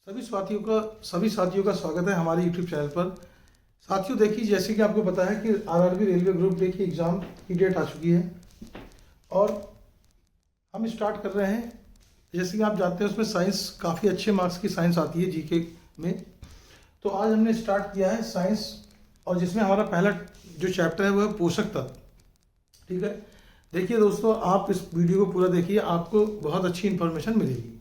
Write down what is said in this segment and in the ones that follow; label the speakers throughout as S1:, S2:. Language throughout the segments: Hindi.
S1: सभी साथियों का स्वागत है हमारे YouTube चैनल पर। साथियों देखिए, जैसे कि आपको पता है कि आरआरबी रेलवे ग्रुप डी की एग्ज़ाम की डेट आ चुकी है और हम स्टार्ट कर रहे हैं। जैसे कि आप जानते हैं उसमें साइंस काफ़ी अच्छे मार्क्स की साइंस आती है जीके में। तो आज हमने स्टार्ट किया है साइंस, और जिसमें हमारा पहला जो चैप्टर है वो है पोषक तत्व। ठीक है, देखिए दोस्तों, आप इस वीडियो को पूरा देखिए, आपको बहुत अच्छी इन्फॉर्मेशन मिलेगी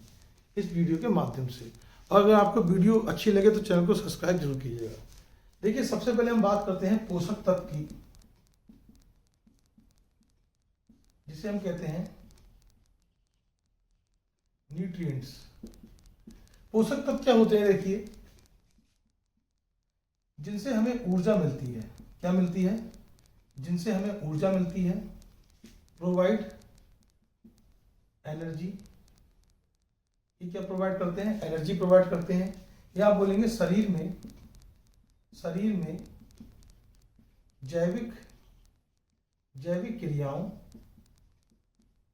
S1: इस वीडियो के माध्यम से। और अगर आपको वीडियो अच्छी लगे तो चैनल को सब्सक्राइब जरूर कीजिएगा। देखिए, सबसे पहले हम बात करते हैं पोषक तत्व की, जिसे हम कहते हैं न्यूट्रिएंट्स। पोषक तत्व क्या होते हैं? देखिए, जिनसे हमें ऊर्जा मिलती है। क्या मिलती है? जिनसे हमें ऊर्जा मिलती है। Provide energy. ये क्या प्रोवाइड करते हैं? एनर्जी प्रोवाइड करते हैं। या आप बोलेंगे शरीर में जैविक क्रियाओं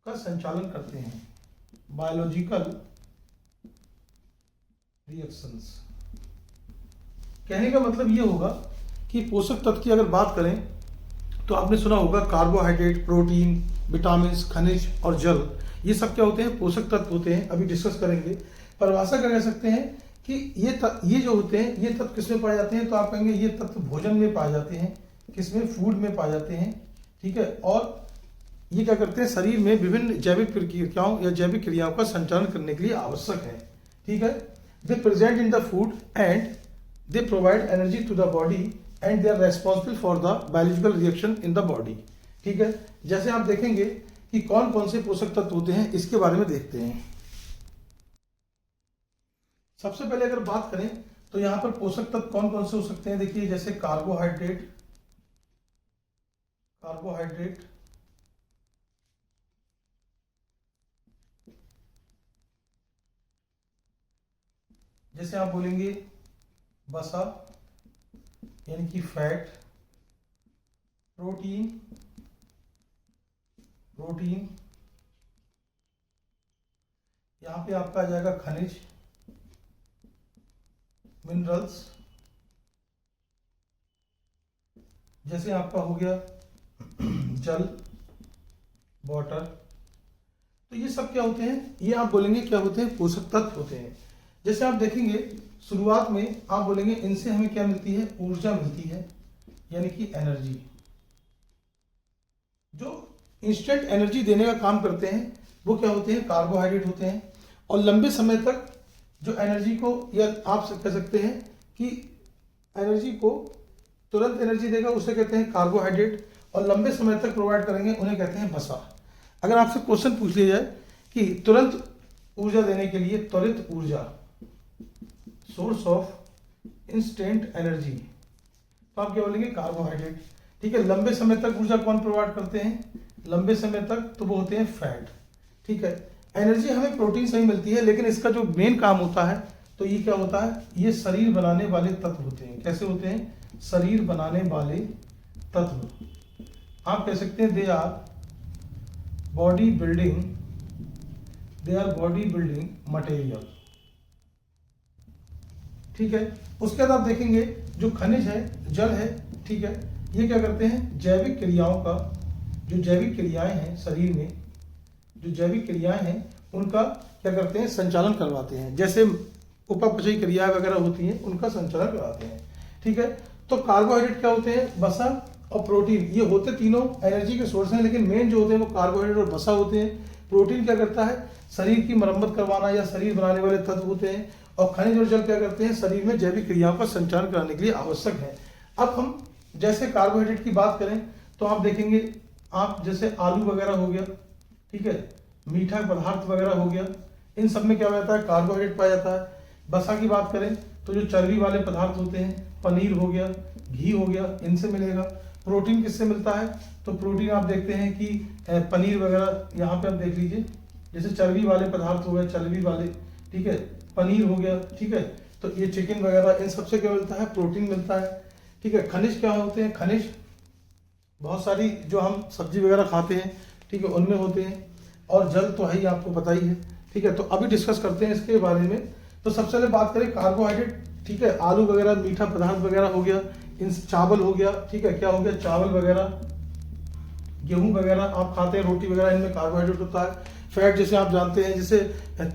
S1: का संचालन करते हैं। Biological reactions. कहने का मतलब ये होगा कि पोषक तत्व की अगर बात करें तो आपने सुना होगा कार्बोहाइड्रेट, प्रोटीन, विटामिन, खनिज और जल, ये सब क्या होते हैं? पोषक तत्व होते हैं। अभी डिस्कस करेंगे। परिभाषा कर कह सकते हैं कि ये जो होते हैं ये तत्व किसमें पाए जाते हैं? तो आप कहेंगे ये तत्व भोजन में पाए जाते हैं। किसमें? फूड में पाए जाते हैं। ठीक है, और ये क्या करते हैं? शरीर में विभिन्न जैविक प्रक्रियाओं या जैविक क्रियाओं का संचालन करने के लिए आवश्यक है। ठीक है, they present in the food and they provide energy to the body and they are responsible for the biological reaction in the body. ठीक है, जैसे आप देखेंगे कि कौन कौन से पोषक तत्व होते हैं, इसके बारे में देखते हैं। सबसे पहले अगर बात करें तो यहां पर पोषक तत्व कौन कौन से हो सकते हैं? देखिए, जैसे कार्बोहाइड्रेट, जैसे आप बोलेंगे वसा यानी कि फैट, प्रोटीन, यहां पे आपका आ जाएगा खनिज, मिनरल्स, जैसे आपका हो गया जल, वाटर। तो ये सब क्या होते हैं? ये आप बोलेंगे क्या होते हैं? पोषक तत्व होते हैं। जैसे आप देखेंगे शुरुआत में आप बोलेंगे इनसे हमें क्या मिलती है? ऊर्जा मिलती है, यानी कि एनर्जी। जो इंस्टेंट एनर्जी देने का काम करते हैं वो क्या होते हैं? कार्बोहाइड्रेट होते हैं। और लंबे समय तक जो एनर्जी को, या आप कह सकते हैं कि एनर्जी को तुरंत एनर्जी देगा, उसे कहते हैं कार्बोहाइड्रेट। और लंबे समय तक प्रोवाइड करेंगे, उन्हें कहते हैं वसा। अगर आपसे क्वेश्चन पूछ लिया जाए कि तुरंत ऊर्जा देने के लिए, त्वरित ऊर्जा, सोर्स ऑफ इंस्टेंट एनर्जी, तो आप क्या बोलेंगे? कार्बोहाइड्रेट। ठीक है, लंबे समय तक ऊर्जा कौन प्रोवाइड करते हैं? लंबे समय तक तो वो होते हैं फैट। ठीक है, एनर्जी हमें प्रोटीन से ही मिलती है, लेकिन इसका जो मेन काम होता है तो ये क्या होता है? ये शरीर बनाने वाले तत्व होते हैं। कैसे होते हैं? शरीर बनाने वाले तत्व। आप कह सकते हैं they our body building material. ठीक है, उसके बाद आप देखेंगे जो खनिज है, जल है, ठीक है, ये क्या करते हैं? जैविक क्रियाओं का, जो जैविक क्रियाएं हैं शरीर में, जो जैविक क्रियाएं हैं उनका क्या करते हैं? संचालन करवाते हैं। जैसे उपापचयी क्रिया वगैरह होती हैं, उनका संचालन करवाते हैं। ठीक है, तो कार्बोहाइड्रेट क्या होते हैं? वसा और प्रोटीन, ये होते तीनों एनर्जी के सोर्स हैं, लेकिन मेन जो होते हैं वो कार्बोहाइड्रेट और वसा होते हैं। प्रोटीन क्या करता है? शरीर की मरम्मत करवाना या शरीर बनाने वाले तत्व होते हैं। और खनिज और जल क्या करते हैं? शरीर में जैविक क्रियाओं का संचालन कराने के लिए आवश्यक है। अब हम जैसे कार्बोहाइड्रेट की बात करें तो आप देखेंगे, आप जैसे आलू वगैरह हो गया, ठीक है, मीठा पदार्थ वगैरह हो गया, इन सब में क्या हो जाता है? कार्बोहाइड्रेट पाया जाता है। वसा की बात करें तो जो चर्बी वाले पदार्थ होते हैं, पनीर हो गया, घी हो गया, इनसे मिलेगा। प्रोटीन किससे मिलता है? तो प्रोटीन आप देखते हैं कि पनीर वगैरह, यहाँ पे आप देख लीजिए, जैसे चर्बी वाले पदार्थ हो गए, चर्बी वाले, ठीक है, पनीर हो गया, ठीक है, तो ये चिकन वगैरह, इन सबसे क्या मिलता है? प्रोटीन मिलता है। ठीक है, खनिज क्या होते हैं? खनिज बहुत सारी जो हम सब्जी वगैरह खाते हैं, ठीक है, उनमें होते हैं। और जल तो है ही, आपको पता ही है। ठीक है, तो अभी डिस्कस करते हैं इसके बारे में तो सबसे पहले बात करें कार्बोहाइड्रेट, ठीक है, आलू वगैरह, मीठा पदार्थ वगैरह हो गया, इन चावल हो गया, ठीक है, क्या हो गया, चावल वगैरह, गेहूं वगैरह आप खाते हैं, रोटी वगैरह, इनमें कार्बोहाइड्रेट होता है। फैट जैसे आप जानते हैं, जैसे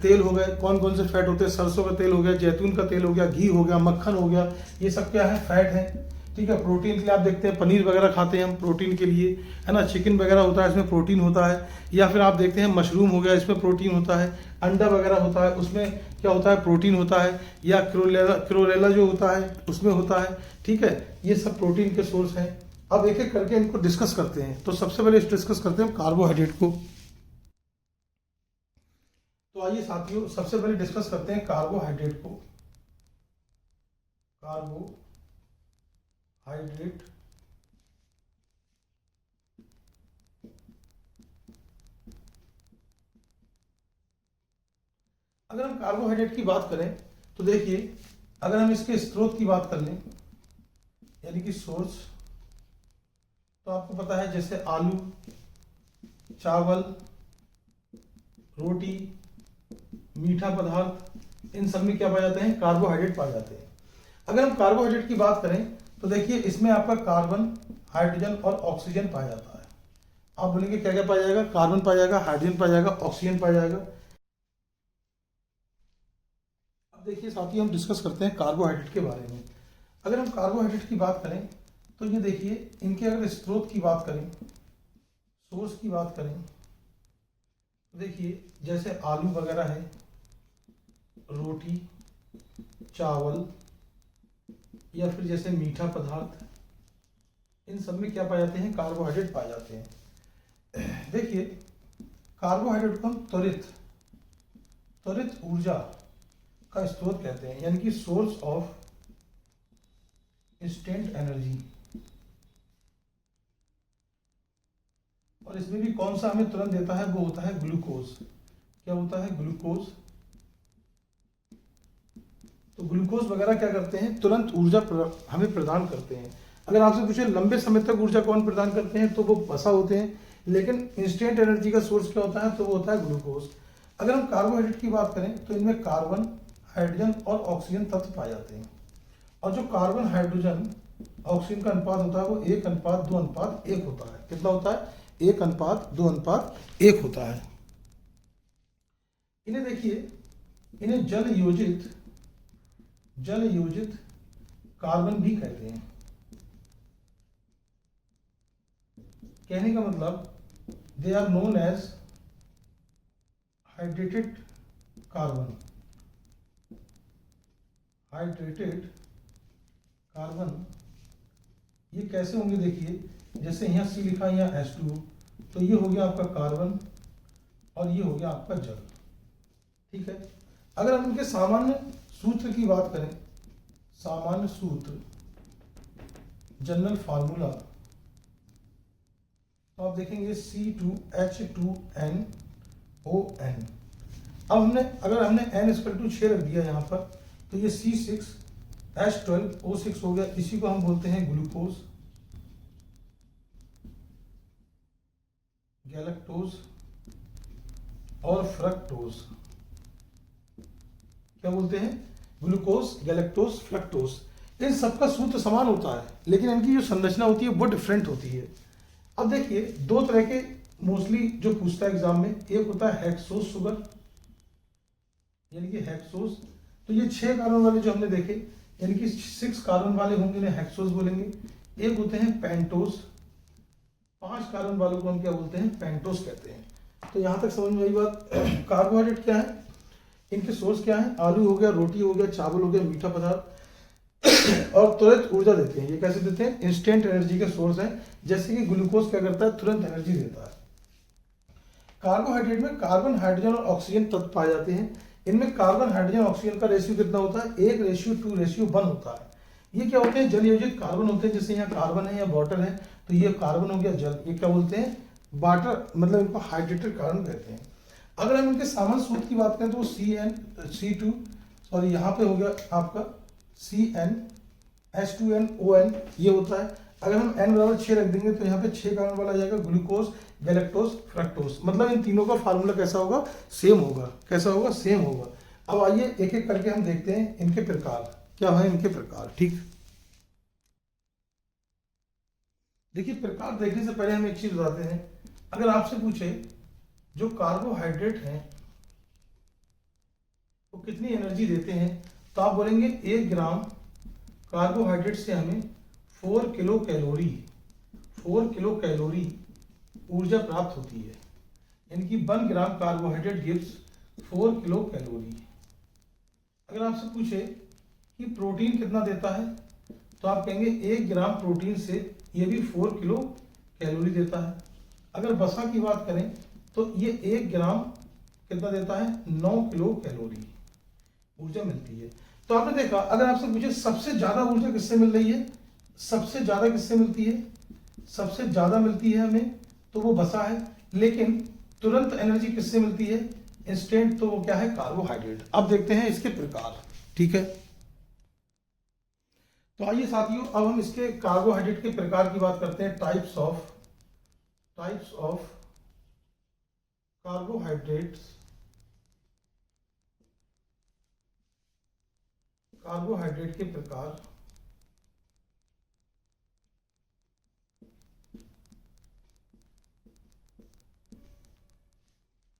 S1: तेल हो गए, कौन कौन से फैट होते हैं, सरसों का तेल हो गया, जैतून का तेल हो गया, घी हो गया, मक्खन हो गया, ये सब क्या है, फैट है, ठीक है। प्रोटीन के लिए आप देखते हैं पनीर वगैरह खाते हैं हम प्रोटीन के लिए, है ना, चिकन वगैरह होता है, इसमें प्रोटीन होता है। या फिर आप देखते हैं मशरूम हो गया, इसमें प्रोटीन होता है। अंडा वगैरह होता है, उसमें क्या होता है, प्रोटीन होता है। या क्लोरेला जो होता है उसमें होता है, ठीक है। ये सब प्रोटीन के सोर्स हैं। अब एक एक करके इनको डिस्कस करते हैं। तो सबसे पहले डिस्कस करते हैं कार्बोहाइड्रेट को। तो आइए साथियों, सबसे पहले डिस्कस करते हैं कार्बोहाइड्रेट को। कार्बोहाइड्रेट अगर हम कार्बोहाइड्रेट की बात करें तो देखिए, अगर हम इसके स्रोत की बात कर लें, यानी कि सोर्स, तो आपको पता है जैसे आलू, चावल, रोटी, मीठा पदार्थ, इन सब में क्या पाए जाते हैं, कार्बोहाइड्रेट पाए जाते हैं। अगर हम कार्बोहाइड्रेट की बात करें तो देखिए, इसमें आपका कार्बन, हाइड्रोजन और ऑक्सीजन पाया जाता है। आप बोलेंगे क्या क्या पाया जाएगा, कार्बन पाया जाएगा, हाइड्रोजन पाया जाएगा, ऑक्सीजन पाया जाएगा। अब देखिए साथियों, हम डिस्कस करते हैं कार्बोहाइड्रेट के बारे में। अगर हम कार्बोहाइड्रेट की बात करें तो ये देखिए, इनके अगर स्रोत की बात करें, सोर्स की बात करें, तो देखिए जैसे आलू वगैरह है, रोटी, चावल, या फिर जैसे मीठा पदार्थ, इन सब में क्या पाए जाते हैं, कार्बोहाइड्रेट पाए जाते हैं। देखिए, कार्बोहाइड्रेट को हम त्वरित ऊर्जा का स्रोत कहते हैं, यानी कि सोर्स ऑफ इंस्टेंट एनर्जी। और इसमें भी कौन सा हमें तुरंत देता है, वो होता है ग्लूकोज। क्या होता है, ग्लूकोज। तो ग्लूकोज वगैरह क्या करते हैं, तुरंत ऊर्जा हमें प्रदान करते हैं। अगर आपसे पूछे लंबे समय तक ऊर्जा कौन प्रदान करते हैं, तो वो वसा होते हैं। लेकिन इंस्टेंट एनर्जी का सोर्स क्या होता है, तो वो होता है ग्लूकोज। अगर हम कार्बोहाइड्रेट की बात करें तो इनमें कार्बन, हाइड्रोजन और ऑक्सीजन तत्व पाए जाते हैं। और जो कार्बन, हाइड्रोजन, ऑक्सीजन का अनुपात होता है वो 1:2:1 होता है। कितना होता है, 1:2:1 होता है। इन्हें देखिए, इन्हें जल योजित कार्बन भी कहते हैं। कहने का मतलब, they are known as hydrated carbon. ये कैसे होंगे, देखिए जैसे यहाँ C लिखा है, यहाँ H2O, तो ये हो गया आपका कार्बन और ये हो गया आपका जल, ठीक है। अगर हम इनके सामान्य सूत्र की बात करें, सामान्य सूत्र, जनरल फार्मूला, तो आप देखेंगे C2H2NON। अब अगर हमने N=6 रख दिया यहाँ पर, तो ये C6H12O6 हो गया। इसी को हम बोलते हैं ग्लूकोज, गैलेक्टोज और फ्रक्टोज। क्या बोलते हैं, ग्लूकोज, गैलेक्टोज, फ्रक्टोज। इन सबका सूत्र समान होता है, लेकिन इनकी जो संरचना होती है वो डिफरेंट होती है। अब देखिए, दो तरह के मोस्टली जो पूछता है एग्जाम में, एक होता है हेक्सोज शुगर, यानी कि हेक्सोज। तो ये 6 कार्बन वाले जो हमने देखे, यानी कि 6 कार्बन वाले होंगे, इन्हें हेक्सोज बोलेंगे। एक होते हैं पेंटोज, 5 कार्बन वालों को हम क्या बोलते हैं, पेंटोज कहते हैं। तो यहां तक समझ में आई बात। कार्बोहाइड्रेट क्या है, इनके सोर्स क्या है, आलू हो गया, रोटी हो गया, चावल हो गया, मीठा पदार्थ, और तुरंत ऊर्जा देते हैं। ये कैसे देते हैं, इंस्टेंट एनर्जी के सोर्स हैं। जैसे कि ग्लूकोज क्या करता है, तुरंत एनर्जी देता है। कार्बोहाइड्रेट में कार्बन, हाइड्रोजन और ऑक्सीजन तत्व पाए जाते हैं। इनमें कार्बन, हाइड्रोजन, ऑक्सीजन का रेशियो कितना होता है, 1:2:1 होता है। ये क्या होते हैं, जल योजित कार्बन होते हैं। जैसे यहाँ कार्बन है या वाटर है, तो ये कार्बन हो गया जल, ये क्या बोलते हैं, वाटर, मतलब इनको हाइड्रेटेड कार्बन कहते हैं। अगर हम इनके सामान्य सूत्र की बात करें तो यहाँ पे हो गया आपका CnH2nOn, ये होता है। अगर हम N=6 रख देंगे तो यहाँ पे 6 कार्बन वाला आ जाएगा, ग्लूकोज, गैलेक्टोज, फ्रक्टोज। मतलब इन तीनों का फार्मूला कैसा होगा, सेम होगा। कैसा होगा, सेम होगा। अब आइए एक एक करके हम देखते हैं इनके प्रकार क्या है, इनके प्रकार। ठीक, देखिए प्रकार देखने से पहले हम एक चीज बताते हैं। अगर आपसे पूछे जो कार्बोहाइड्रेट हैं वो कितनी एनर्जी देते हैं, तो आप बोलेंगे 1 ग्राम कार्बोहाइड्रेट से हमें 4 किलो कैलोरी 4 किलो कैलोरी ऊर्जा प्राप्त होती है। यानी कि 1 ग्राम कार्बोहाइड्रेट गिव्स 4 किलो कैलोरी। अगर आपसे पूछे कि प्रोटीन कितना देता है, तो आप कहेंगे 1 ग्राम प्रोटीन से ये भी 4 किलो कैलोरी देता है। अगर वसा की बात करें तो ये 1 ग्राम कितना देता है, 9 किलो कैलोरी ऊर्जा मिलती है। तो आपने देखा, अगर आपसे पूछे सबसे ज्यादा ऊर्जा किससे मिल रही है, सबसे ज्यादा किससे मिलती है, सबसे ज्यादा मिलती है हमें तो वो वसा है। लेकिन तुरंत एनर्जी किससे मिलती है, इंस्टेंट, तो वो क्या है, कार्बोहाइड्रेट। अब देखते हैं इसके प्रकार। ठीक है, तो आइए साथियों अब हम इसके कार्बोहाइड्रेट के प्रकार की बात करते हैं। टाइप्स ऑफ कार्बोहाइड्रेट्स, कार्बोहाइड्रेट के प्रकार।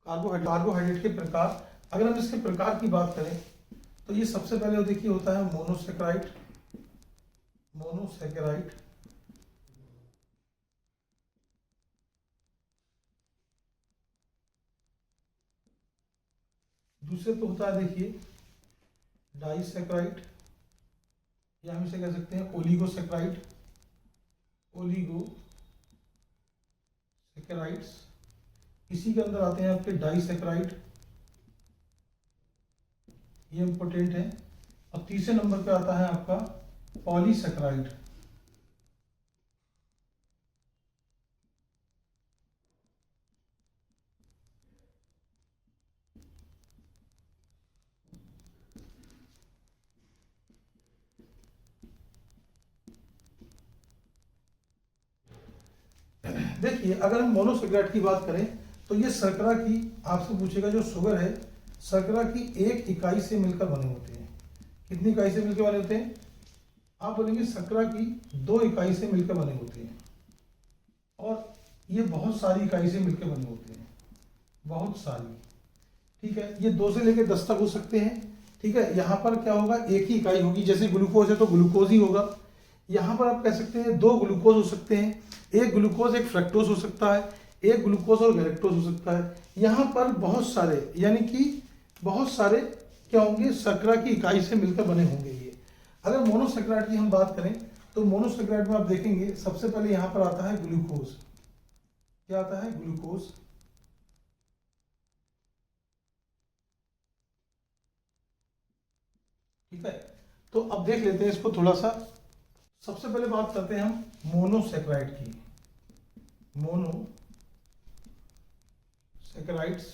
S1: कार्बोहाइड्रेट के प्रकार, अगर हम इसके प्रकार की बात करें तो ये सबसे पहले देखिए होता है मोनोसेकेराइड। दूसरे तो होता है देखिए डाइसेकेराइड, या हम इसे कह सकते हैं ओलिगोसेकेराइड, ओलिगोसेकेराइड्स। इसी के अंदर आते हैं आपके डाइसेकेराइड, ये इंपॉर्टेंट है। और तीसरे नंबर पे आता है आपका पॉलीसेकेराइड। देखिए अगर हम मोनोसेकेराइड की बात करें तो ये शर्करा की, आपसे पूछेगा जो शुगर है शर्करा की एक इकाई से मिलकर बने होते हैं। कितनी इकाई से मिलकर बने होते हैं, आप बोलेंगे शर्करा की 2 इकाई से मिलकर बने होते हैं। और ये बहुत सारी इकाई से मिलकर बने होते हैं, बहुत सारी। ठीक है, ये 2 से लेकर 10 तक हो सकते हैं। ठीक है, यहाँ पर क्या होगा, एक ही इकाई होगी। जैसे ग्लूकोज है तो ग्लूकोज ही होगा। यहाँ पर आप कह सकते हैं 2 ग्लूकोज हो सकते हैं, एक ग्लूकोज एक फ्रक्टोज हो सकता है, एक ग्लूकोज और गैलेक्टोज हो सकता है। यहाँ पर बहुत सारे, यानी कि बहुत सारे क्या होंगे, शर्करा की इकाई से मिलकर बने होंगे ये। अगर मोनोसेकेराइड की हम बात करें तो मोनोसेकेराइड में आप देखेंगे सबसे पहले यहाँ पर आता है ग्लूकोज। क्या आता है, ग्लूकोज। ठीक है, तो अब देख लेते हैं इसको थोड़ा सा। सबसे पहले बात करते हैं हम मोनोसेकेराइड की। मोनोसेकेराइड्स,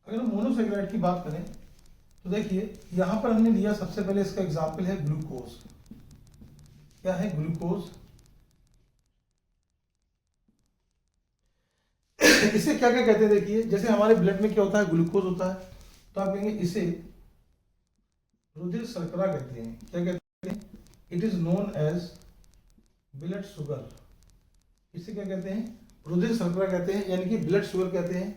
S1: अगर हम मोनोसेकेराइड की बात करें तो देखिए यहां पर हमने लिया, सबसे पहले इसका एग्जाम्पल है ग्लूकोज। क्या है, ग्लूकोज। इसे क्या क्या कहते हैं, देखिए जैसे हमारे ब्लड में क्या होता है, ग्लूकोज होता है, तो आप कहेंगे इसे रुधिर शर्करा कहते हैं। क्या कहते हैं, it is known as blood sugar. इसे क्या कहते हैं, रुधिर शर्करा कहते हैं, यानी कि ब्लड शुगर कहते हैं।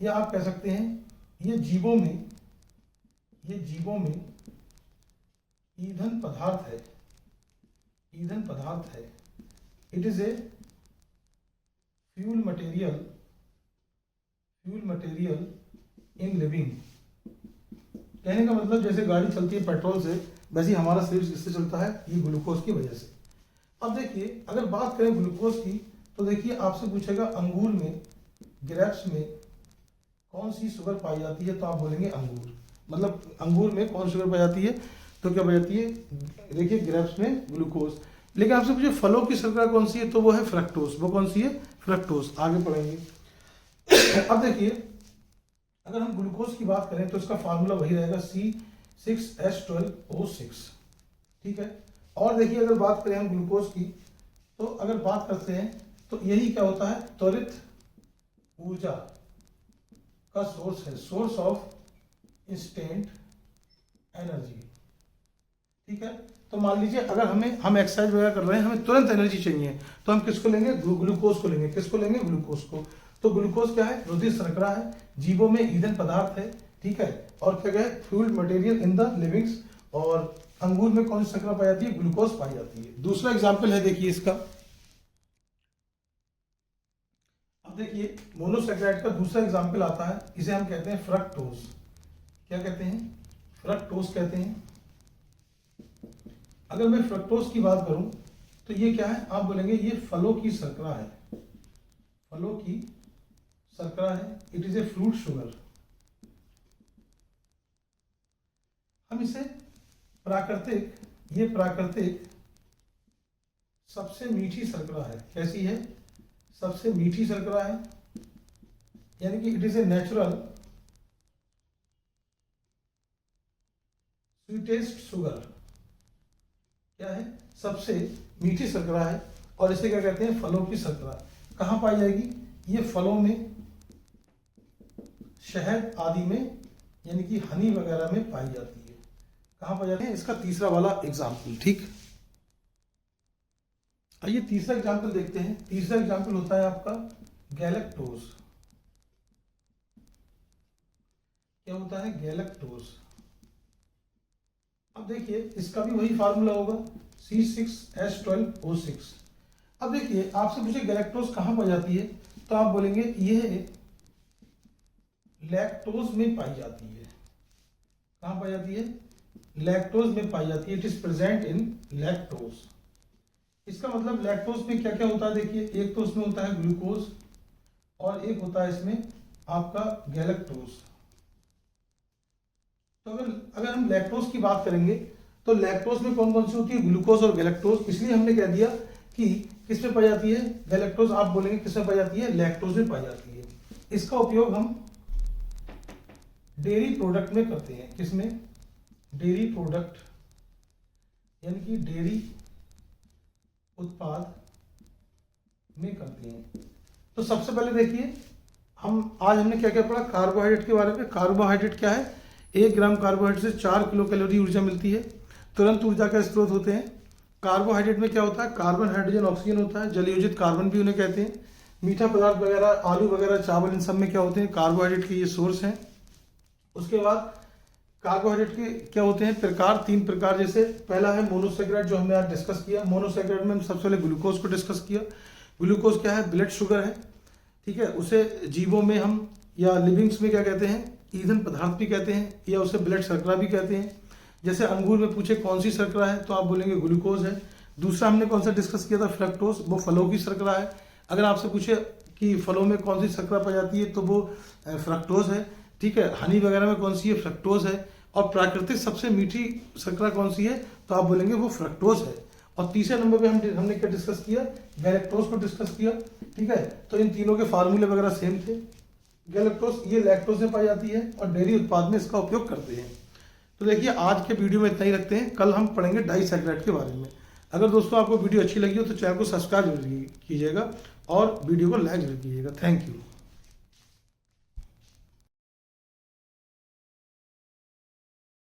S1: या आप कह सकते हैं ये जीवों में ईंधन पदार्थ है, ईंधन पदार्थ है। It is a fuel material in living. कहने का मतलब जैसे गाड़ी चलती है पेट्रोल से, वैसे ही हमारा शरीर किससे चलता है, ये ग्लूकोज की वजह से। अब देखिए अगर बात करें ग्लूकोज की तो देखिए आपसे पूछेगा अंगूर में, ग्रेप्स में कौन सी शुगर पाई जाती है, तो आप बोलेंगे अंगूर। मतलब अंगूर में कौन शुगर पाई जाती है, तो क्या पाई जाती है, देखिए ग्रेप्स में ग्लूकोज। लेकिन आपसे पूछे फलों की शर्करा कौन सी है, तो वो है फ्रक्टोज। वो कौन सी है, फ्रक्टोज। आगे पढ़ेंगे। अब देखिए अगर हम ग्लूकोज की बात करें तो इसका फार्मूला वही रहेगा C6H12O6। ठीक है, और देखिए अगर बात करें हम ग्लूकोज की तो अगर बात करते हैं तो यही क्या होता है, त्वरित ऊर्जा का सोर्स है, सोर्स ऑफ इंस्टेंट एनर्जी। ठीक है, तो मान लीजिए अगर हम एक्सरसाइज वगैरह कर रहे हैं, हमें तुरंत एनर्जी चाहिए, तो हम किसको लेंगे, ग्लूकोज को लेंगे। किसको लेंगे, ग्लूकोज को। तो ग्लूकोज क्या है, रुधिर शर्करा है, जीवों में ईंधन पदार्थ है। ठीक है, और क्या है, fuel material in the livings. और अंगूर में कौन सी शर्करा पाई जाती है, ग्लूकोज पाई जाती है। दूसरा एग्जाम्पल है, देखिए इसका। अब देखिए मोनोसैकेराइड का दूसरा एग्जाम्पल आता है, इसे हम कहते हैं फ्रक्टोज। क्या कहते हैं, फ्रक्टोज कहते हैं। अगर मैं फ्रक्टोज की बात करूं तो ये क्या है, आप बोलेंगे ये फलों की शर्करा है, फलों की शर्करा है। It is a fruit sugar. हम इसे प्राकृतिक, ये प्राकृतिक सबसे मीठी शर्करा है। कैसी है, सबसे मीठी शर्करा है, यानी कि it is a natural sweetest sugar. क्या है, सबसे मीठी शर्करा है। और इसे क्या कहते हैं, फलों की शर्करा। कहाँ पाई जाएगी, ये फलों में, शहद आदि में, यानी कि हनी वगैरह में पाई जाती है। कहाँ पाई जाती है, इसका तीसरा वाला एग्जाम्पल। ठीक, आइए तीसरा एग्जाम्पल देखते हैं। तीसरा एग्जाम्पल होता है आपका गैलेक्टोज। क्या होता है, गैलेक्टोज। अब देखिए इसका भी वही फार्मूला होगा, C6H12O6। अब देखिए आपसे पूछे गैलेक्टोज कहाँ पाई जाती है, तो आप बोलेंगे ये लैक्टोज में पाई जाती है। कहाँ पाई जाती है, लैक्टोज में पाई जाती है। It is present in lactose. इसका मतलब लैक्टोज में क्या क्या होता है, देखिए एक तो उसमें होता है ग्लूकोज, और एक होता है इसमें आपका गैलेक्टोज। तो अगर हम लैक्टोज की बात करेंगे तो लैक्टोज में कौन कौन सी होती है, ग्लूकोज और गैलेक्टोज। इसलिए हमने कह दिया कि किस में पाई जाती है, गैलेक्टोज। आप बोलेंगे किस में पाई जाती है, लैक्टोज में पाई जाती है। इसका उपयोग हम डेयरी प्रोडक्ट में करते हैं। किसमें, डेयरी प्रोडक्ट, यानी कि डेयरी उत्पाद में करते हैं। तो सबसे पहले देखिए आज हमने क्या क्या पढ़ा, कार्बोहाइड्रेट के बारे में। कार्बोहाइड्रेट क्या है, 1 ग्राम कार्बोहाइड्रेट से 4 किलो कैलोरी ऊर्जा मिलती है। तुरंत ऊर्जा का स्रोत होते हैं। कार्बोहाइड्रेट में क्या होता है, कार्बन, हाइड्रोजन, ऑक्सीजन होता है। जलयोजित कार्बन भी उन्हें कहते हैं। मीठा पदार्थ वगैरह, आलू वगैरह, चावल, इन सब में क्या होते हैं, कार्बोहाइड्रेट के ये सोर्स हैं। उसके बाद कार्बोहाइड्रेट के क्या होते हैं प्रकार, 3 प्रकार। जैसे पहला है मोनोसैकेराइड, जो हमने आज डिस्कस किया। मोनोसैकेराइड में हम सबसे पहले ग्लूकोज को डिस्कस किया। ग्लूकोज क्या है, ब्लड शुगर है। ठीक है, उसे जीवों में हम या लिविंग्स में क्या कहते हैं, ईंधन पदार्थ भी कहते हैं, या उसे ब्लड शर्करा भी कहते हैं। जैसे अंगूर में पूछे कौन सी शर्करा है, तो आप बोलेंगे ग्लूकोज है। दूसरा हमने कौन सा डिस्कस किया था, फ्रक्टोज, वो फलों की शर्करा है। अगर आपसे पूछे कि फलों में कौन सी शर्करा पाई जाती है, तो वो फ्रक्टोज है। ठीक है, हनी वगैरह में कौन सी है, फ्रक्टोज है। और प्राकृतिक सबसे मीठी शर्करा कौन सी है, तो आप बोलेंगे वो फ्रक्टोज है। और तीसरे नंबर पे हमने क्या डिस्कस किया, गैलेक्टोज को डिस्कस किया। ठीक है, तो इन तीनों के फार्मूले वगैरह सेम थे। गैलेक्टोज ये लैक्टोज में पाई जाती है और डेयरी उत्पाद में इसका उपयोग करते हैं। तो देखिए आज के वीडियो में इतना ही रखते हैं। कल हम पढ़ेंगे डाइसैकेराइड के बारे में। अगर दोस्तों आपको वीडियो अच्छी लगी हो तो चैनल को सब्सक्राइब जरूर कीजिएगा और वीडियो को लाइक जरूर कीजिएगा। Thank you.